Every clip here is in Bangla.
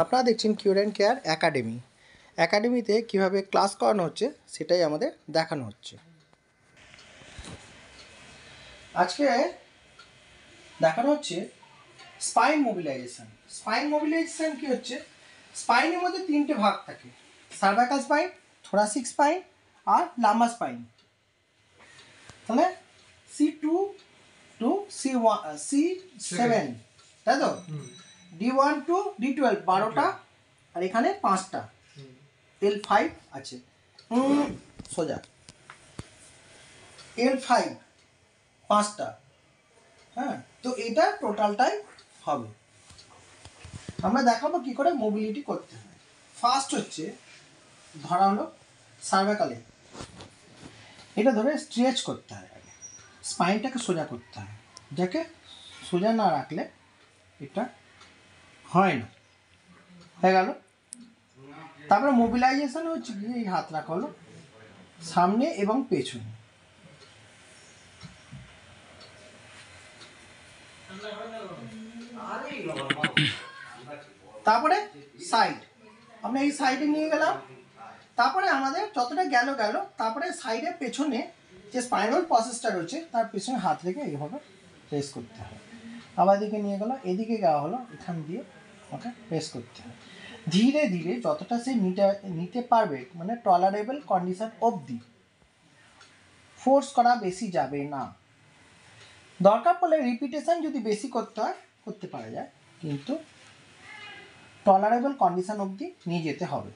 আপনারা দেখছেন কিউর অ্যান্ড কেয়ার একাডেমি। একাডেমিতে কীভাবে ক্লাস করানো হচ্ছে সেটাই আমাদের দেখানো হচ্ছে। আজকে দেখানো হচ্ছে স্পাইন মোবিলাইজেশন। স্পাইন মোবিলাইজেশন কী হচ্ছে, স্পাইনের মধ্যে তিনটে ভাগ থাকে: সার্ভাইকাল স্পাইন, থোরাসিক স্পাইন আর লাম্বার স্পাইন। তাহলে C2 to C7, তাই তো? D1 to D12 12টা, আর এখানে 5টা, L5 আছে সোজা, L5 5টা। হ্যাঁ, তো এটা টোটালটাই হবে। আমরা দেখাবো কি করে মোবিলিটি করতে হয়। ফার্স্ট হচ্ছে ধরা হলো সার্ভাইকালে, এটা ধরে স্ট্রেচ করতে হয় আগে, স্পাইনটাকে সোজা করতে হয়, যাকে সোজা না রাখলে এটা হয় না। হয়ে গেল। তারপরে মোবিলাইজেশন হচ্ছে কি, এই হাত রাখা হলো সামনে এবং পেছনে। তারপরে সাইড, আমরা এই সাইডে নিয়ে গেলাম। তারপরে আমাদের যতটা গেল তারপরে সাইডে পেছনে যে স্পাইনাল প্রসেসটা রয়েছে তার পেছনে হাত রেখে এইভাবে প্রেস করতে হবে। আবার এদিকে নিয়ে গেল, এদিকে যাওয়া হলো, এখান দিয়ে ওকে প্রেস করতে হবে। ধীরে ধীরে যতটা সে নিতে পারবে, মানে টলারেবল কন্ডিশন অবধি, ফোর্স করা বেশি যাবে না। দরকার পড়লে রিপিটেশন যদি বেশি করতে হয় করতে পারা যায়, কিন্তু টলারেবল কন্ডিশন অবধি নিয়ে যেতে হবে।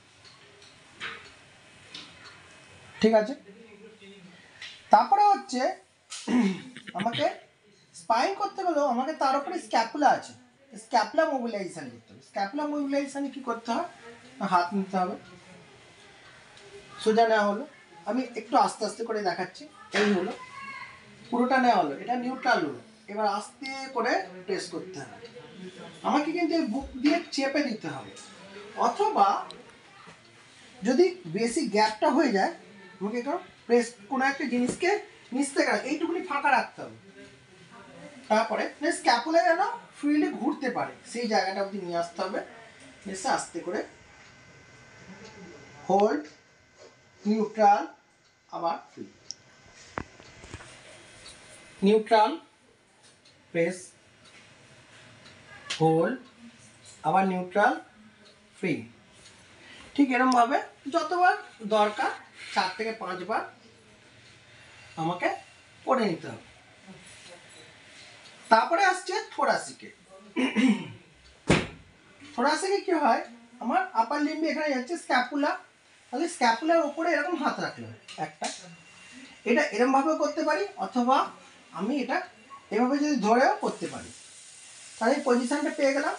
ঠিক আছে। তারপরে হচ্ছে আমাকে স্পাইন করতে গেলেও আমাকে তার উপরে স্ক্যাপুলা আছে, স্ক্যাপুলা মোবিলাইজেশন করতে হবে। স্ক্যাপুলা মোবিলাইজেশনে কী করতে হয়, হাত নিতে হবে, সোজা নেওয়া হলো, আমি একটু আস্তে আস্তে করে দেখাচ্ছি। এই হলো, পুরোটা নেওয়া হলো, এটা নিউট্রাল হলো। এবার আস্তে করে প্রেস করতে হবে। আমাকে কিন্তু এই বুক দিয়ে চেপে দিতে হবে, অথবা যদি বেশি গ্যাপটা হয়ে যায় আমাকে একটু প্রেস, কোনো একটা জিনিসকে নিচ থেকে এইটুকুনি ফাঁকা রাখতে হবে। তারপরে স্ক্যাপুলা যেন ফ্রিলি ঘুরতে পারে সেই জায়গাটা অবধি নিয়ে আসতে হবে। এসে আস্তে করে হোল্ড, নিউট্রাল, আবার ফ্রি, নিউট্রাল, প্রেস, হোল্ড, আবার নিউট্রাল, ফ্রি। ঠিক এরকমভাবে যতবার দরকার 4 থেকে 5 বার আমাকে করে নিতে হবে। তারপরে আসছে থোরাসিকে। থোরাসিকে কি হয়, আমার আপার লিম্বে এখানে যাচ্ছে স্ক্যাপুলা, তাহলে স্ক্যাপুলার উপরে এরকম হাত রাখলে একটা, এটা এরকমভাবেও করতে পারি, অথবা আমি এটা এভাবে যদি ধরেও করতে পারি। তাহলে এই পজিশনটা পেয়ে গেলাম।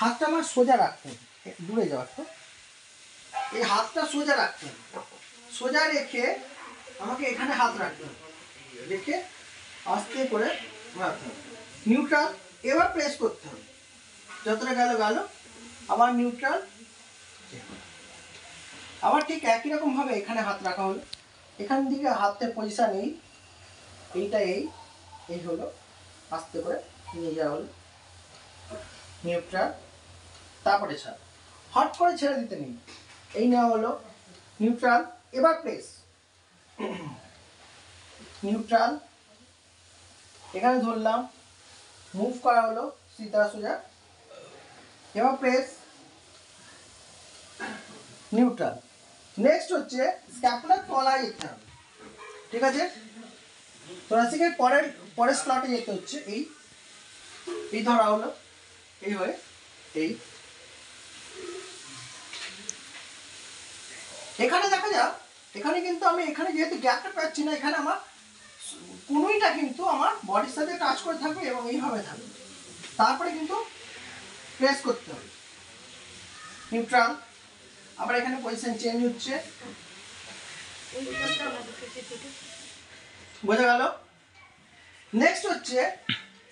হাতটা আমার সোজা রাখতে হবে, দূরে যাওয়ার তো এই হাতটা সোজা রাখতে হবে। সোজা রেখে আমাকে এখানে হাত রাখতে হবে, রেখে আস্তে করে রাখতে হবে, নিউট্রাল। এবার প্রেস করতে হবে, যতটা গেল, আবার নিউট্রাল, আবার ঠিক একই রকমভাবে এখানে হাত রাখা হলো, এখান থেকে হাতের পজিশন এইটা এই হলো, আস্তে করে নিয়ে যাওয়া হলো, নিউট্রাল, তারপরে ছাড়, হট করে ছেড়ে দিতে নেই, এই নেওয়া হলো নিউট্রাল। এবার প্রেস, নিউট্রাল, এখানে ধরলাম, মুভ করা হলো সিধা সোজা, এবার প্রেস, নিউট্রাল। নেক্সট হচ্ছে স্ক্যাপুলার তলায় যেতে হবে। ঠিক আছে, থোরাসিকের পরের স্লটে যেতে হচ্ছে, এই ধরা হলো, এই হয়ে এখানে দেখা যাক, এখানে কিন্তু আমি এখানে যেহেতু গ্যাপটা পাচ্ছি না, এখানে আমার কোনোইটা কিন্তু আমার বডির সাথে টাচ করে থাকবে এবং এইভাবে থাকবে। তারপরে কিন্তু প্রেস করতে হবে, নিউট্রাল, আবার এখানে পজিশন চেঞ্জ হচ্ছে, বোঝা গেল। নেক্সট হচ্ছে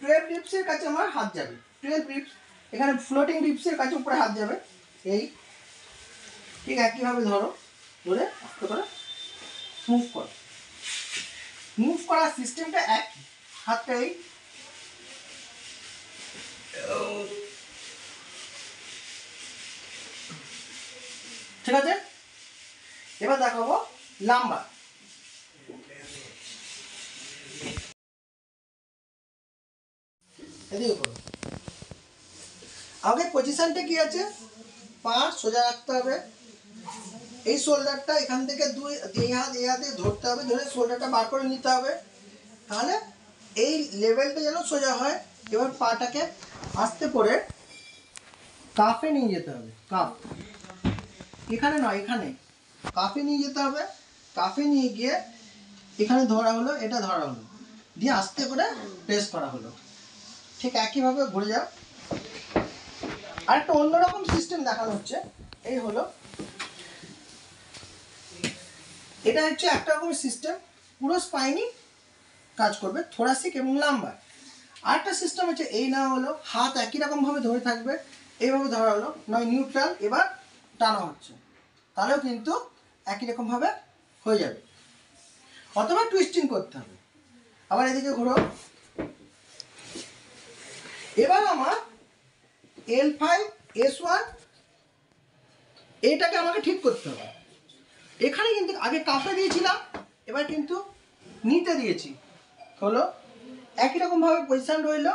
12 রিপসের কাছে আমার হাত যাবে, 12 রিপস, এখানে ফ্লোটিং রিপসের কাছে উপরে হাত যাবে, এই ঠিক একইভাবে ধরো, ধরে আস্তে করে মুভ করো। মুভ করার সিস্টেমটা একই, হাতটা ঠিক আছে, এবার দেখাবো লাম্বার। এদিকে করো। আগে পজিশনটা কি আছে, পা সোজা রাখতে হবে, এই শোল্ডারটা এখান থেকে এই হাতে ধরতে হবে, ধরে শোল্ডারটা বার করে নিতে হবে, তাহলে এই লেভেলটা যেন সোজা হয়। এবার পাটাকে আস্তে করে কাফে নিয়ে যেতে হবে, কাফ এখানে নয়, এখানে কাফে নিয়ে যেতে হবে। কাফে নিয়ে গিয়ে এখানে ধরা হলো, এটা ধরা হলো, দিয়ে আস্তে করে প্রেস করা হলো। ঠিক একইভাবে ঘুরে যাও। আরেকটা অন্যরকম সিস্টেম দেখানো হচ্ছে, এই হলো, এটা হচ্ছে একটা রকম সিস্টেম, পুরো স্পাইনি কাজ করবে, থোরাসিক এবং লাম্বার। আরেকটা সিস্টেম হচ্ছে এই না হলো, হাত একই রকমভাবে ধরে থাকবে, এইভাবে ধরা হলো, নয় নিউট্রাল, এবার টানা হচ্ছে, তাহলেও কিন্তু একই রকমভাবে হয়ে যাবে। অথবা টুইস্টিং করতে হবে। আবার এদিকে ঘুরো। এবার আমার L5 S1 এইটাকে আমাকে ঠিক করতে হবে। এখানে কিন্তু আগে কাফে দিয়েছিলাম, এবার কিন্তু নিতে দিয়েছি, হলো একই রকমভাবে পজিশন রইল।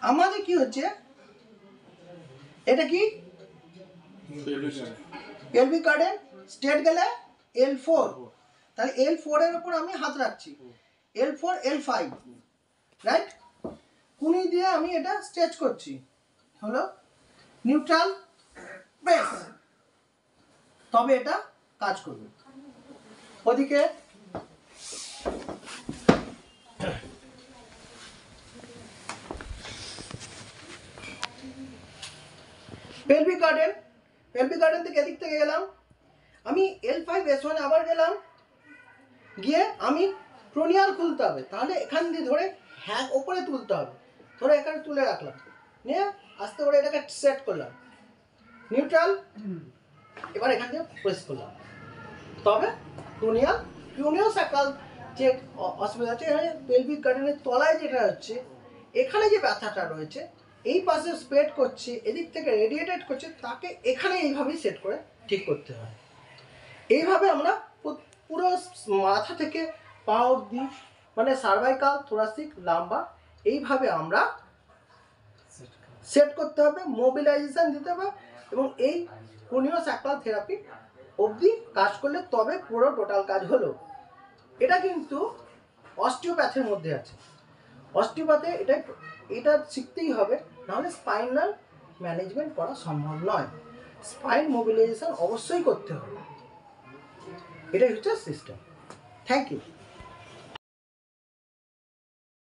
আমাদের কি হচ্ছে, এটা কি এলবি কার্ডের স্টেট গেলে L4, তাহলে L4 এর উপর আমি হাত রাখছি, L4 L5, রাইট? কুনি দিয়ে আমি এটা স্ট্রেচ করছি, হলো নিউট্রাল প্রেস, তবে এটা কাজ করবে। ওদিকে পেলভিক গার্ডেন থেকে এদিক থেকে গেলাম, আমি L5 S1 আবার গেলাম, গিয়ে আমি ক্রোনিয়াল খুলতে হবে, তাহলে এখান দিয়ে ধরে হ্যাঁ ওপরে তুলতে হবে, ধরে এখানে তুলে রাখলাম, নিয়ে আস্তে করে এটাকে সেট করলাম, নিউট্রাল, এবার এখান দিয়ে প্রেস করলাম, তবে ক্রোনিয়াল স্যাক্রাল যে অসুবিধা হচ্ছে, পেলভিক গার্ডেনের তলায় যেটা হচ্ছে, এখানে যে ব্যথাটা রয়েছে, এই পাশে স্প্রেড করছে, এদিক থেকে রেডিয়েটেড করছে, তাকে এখানে এইভাবেই সেট করে ঠিক করতে হয়। এইভাবে আমরা পুরো মাথা থেকে পা অবধি, মানে সার্ভাইকাল, থোরাসিক, লাম্বার, এইভাবে আমরা সেট করতে হবে, মোবিলাইজেশন দিতে হবে, এবং এই ক্রোনিওস্যাক্রাল থেরাপি অবধি কাজ করলে তবে পুরো টোটাল কাজ হলো। এটা কিন্তু অস্টিওপ্যাথের মধ্যে আছে। অস্টিওপ্যাথে এটা শিখতেই হবে, নাহলে স্পাইনাল ম্যানেজমেন্ট করা সম্ভব নয়। স্পাইন মোবিলাইজেশন অবশ্যই করতে হবে, এটাই হচ্ছে সিস্টেম। Thank you.